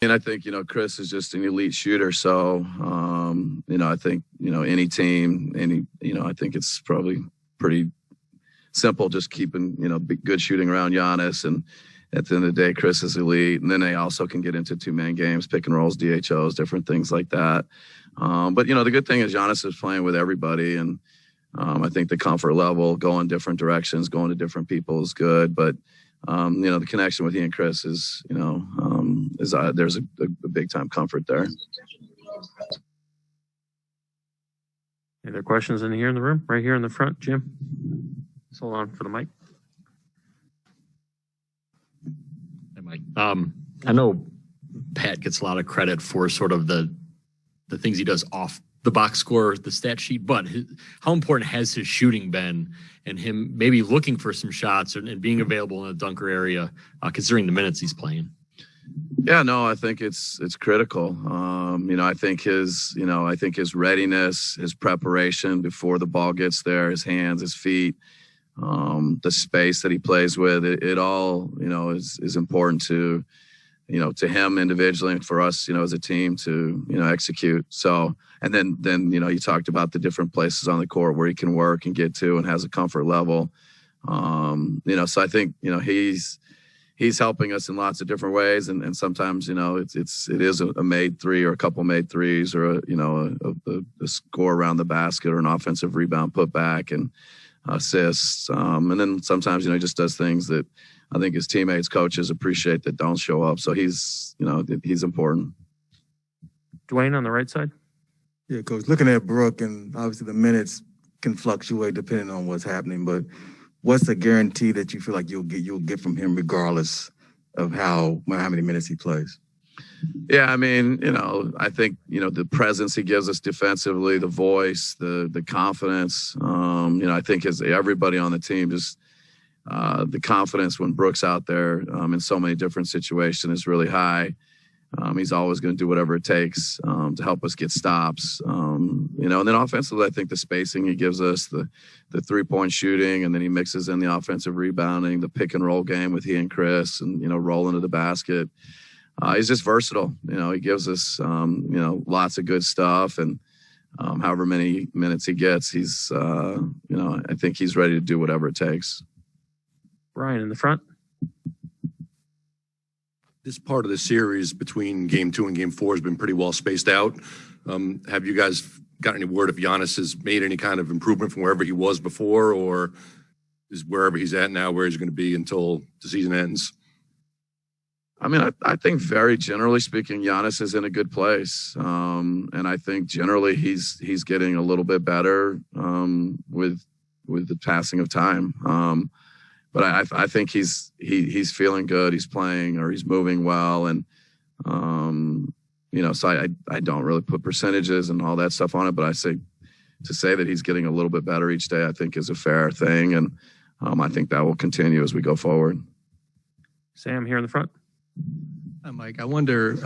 And I think, Chris is just an elite shooter. So, I think, any team, I think it's probably pretty simple just keeping, good shooting around Giannis. And at the end of the day, Chris is elite. And then they also can get into two-man games, pick and rolls, DHOs, different things like that. But, the good thing is Giannis is playing with everybody. And I think the comfort level, going different directions, going to different people is good. But, the connection with he and Chris is, there's a big time comfort there. Any other questions in here in the room? Right here in the front, Jim. Just hold on for the mic. Hey, Mike. I know Pat gets a lot of credit for sort of the things he does off the box score, the stat sheet, but how important has his shooting been and him maybe looking for some shots and being available in the dunker area, considering the minutes he's playing? Yeah, no, I think it's critical. I think his readiness, his preparation before the ball gets there, his hands, his feet, the space that he plays with, it all, is important to him individually and for us, as a team to, execute. So, and then, you talked about the different places on the court where he can work and get to and has a comfort level. So I think, he's helping us in lots of different ways. And sometimes, it is a made three or a couple made threes or, a score around the basket or an offensive rebound putback and assists. And then sometimes, he just does things that I think his teammates, coaches appreciate that don't show up. So he's important. Dwayne on the right side. Yeah, Coach, looking at Brooke, and obviously the minutes can fluctuate depending on what's happening, but what's the guarantee that you feel like you'll get from him regardless of how many minutes he plays? Yeah, I mean, I think, the presence he gives us defensively, the voice, the confidence, I think as everybody on the team, just the confidence when Brooke's out there in so many different situations is really high. He's always going to do whatever it takes to help us get stops. And then offensively, I think the spacing he gives us, the three-point shooting, and then he mixes in the offensive rebounding, the pick and roll game with he and Chris, and rolling to the basket. He's just versatile. He gives us lots of good stuff, and however many minutes he gets, he's I think he's ready to do whatever it takes. Brian in the front. This part of the series between Game 2 and Game 4 has been pretty well spaced out. Have you guys got any word if Giannis has made any kind of improvement from wherever he was before, or is wherever he's at now where he's going to be until the season ends? I mean, I think very generally speaking, Giannis is in a good place. And I think generally he's getting a little bit better with the passing of time. But I think he's feeling good. He's playing or he's moving well. And, so I don't really put percentages and all that stuff on it, but to say that he's getting a little bit better each day, I think is a fair thing. And I think that will continue as we go forward. Sam here in the front. Hi, Mike. I wonder,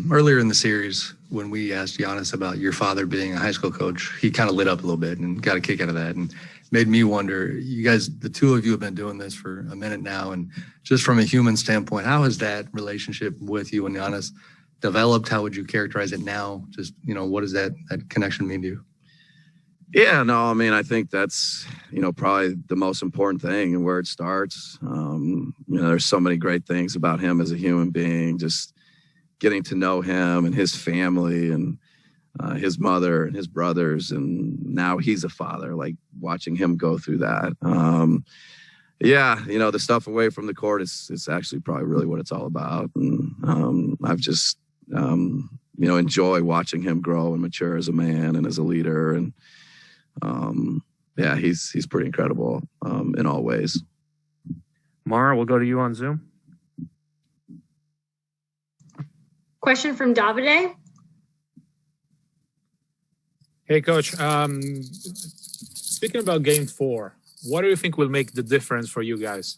earlier in the series, when we asked Giannis about your father being a high school coach, he kind of lit up a little bit and got a kick out of that and made me wonder, you guys, the two of you have been doing this for a minute now, and just from a human standpoint, how has that relationship with you and Giannis developed? How would you characterize it now? Just, what does that connection mean to you? Yeah, no, I mean, I think that's, probably the most important thing and where it starts. There's so many great things about him as a human being, just getting to know him and his family and his mother and his brothers. And now he's a father, like watching him go through that. The stuff away from the court is actually probably really what it's all about. And I've just, enjoy watching him grow and mature as a man and as a leader. And, he's pretty incredible in all ways. Mara, we'll go to you on Zoom. Question from Davide. Hey, Coach. Speaking about Game 4, what do you think will make the difference for you guys?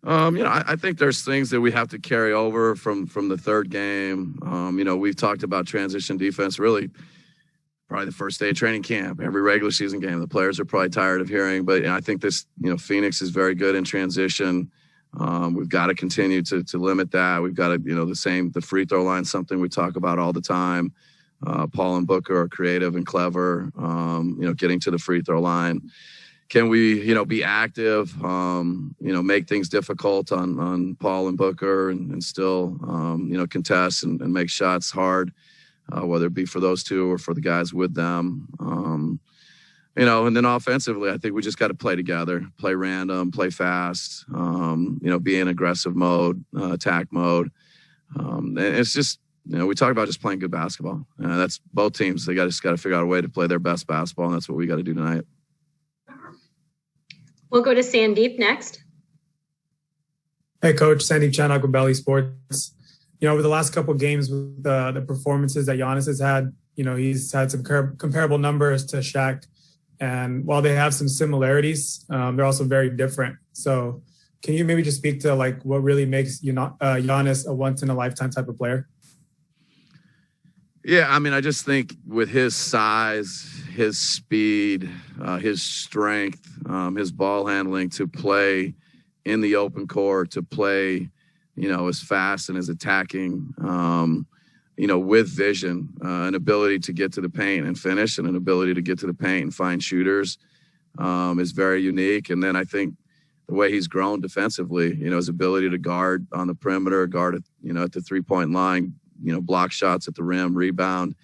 I think there's things that we have to carry over from the third game. We've talked about transition defense really probably the first day of training camp, every regular season game. The players are probably tired of hearing, but I think this, Phoenix is very good in transition. We've got to continue to limit that. We've got to, the free throw line, something we talk about all the time. Paul and Booker are creative and clever, getting to the free throw line. Can we, be active, make things difficult on Paul and Booker and still, contest and make shots hard, whether it be for those two or for the guys with them. And then offensively, I think we just got to play together, play random, play fast, be in aggressive mode, attack mode. And it's just, we talk about just playing good basketball. That's both teams. They just got to figure out a way to play their best basketball, and that's what we got to do tonight. We'll go to Sandeep next. Hey, Coach. Sandeep Chanak with Belly Sports. Over the last couple of games with the performances that Giannis has had, he's had some comparable numbers to Shaq. And while they have some similarities, they're also very different. So can you maybe just speak to what really makes Giannis a once-in-a-lifetime type of player? Yeah, I just think with his size, his speed, his strength, his ball handling, to play in the open court, to play, as fast and as attacking, with vision, an ability to get to the paint and finish, and an ability to get to the paint and find shooters is very unique. And then I think the way he's grown defensively, his ability to guard on the perimeter, guard at, at the three-point line, block shots at the rim, rebound.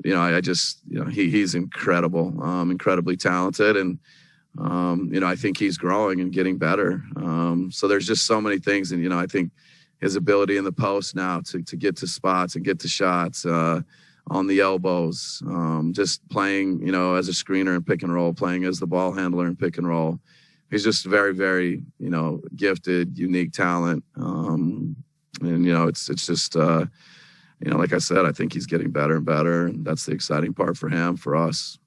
He's incredible, incredibly talented. And, I think he's growing and getting better. So there's just so many things. And, I think his ability in the post now to get to spots and get to shots on the elbows, just playing, as a screener in pick and roll, playing as the ball handler in pick and roll. He's just very, very, gifted, unique talent. It's just, like I said, I think he's getting better and better, and that's the exciting part for him, for us.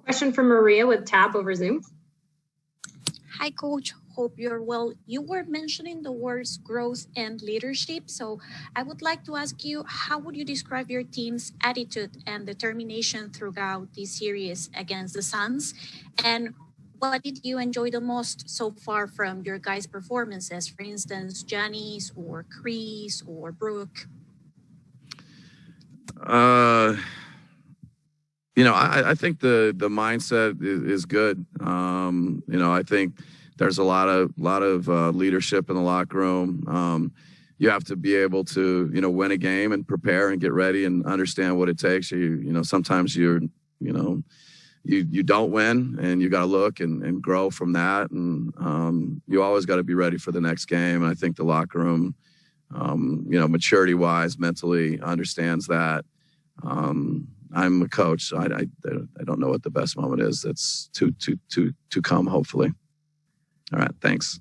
Question from Maria with Tab over Zoom. Hi, Coach. Hope you're well. You were mentioning the words growth and leadership. So I would like to ask you, how would you describe your team's attitude and determination throughout this series against the Suns? And what did you enjoy the most so far from your guys' performances? For instance, Giannis or Chris or Brooke? I think the mindset is good. I think there's a lot of leadership in the locker room. You have to be able to, win a game and prepare and get ready and understand what it takes. Sometimes you don't win, and you got to look and grow from that. And you always got to be ready for the next game. And I think the locker room, maturity wise, mentally understands that. I'm a coach, so I don't know what the best moment is. That's to come, hopefully. All right, thanks.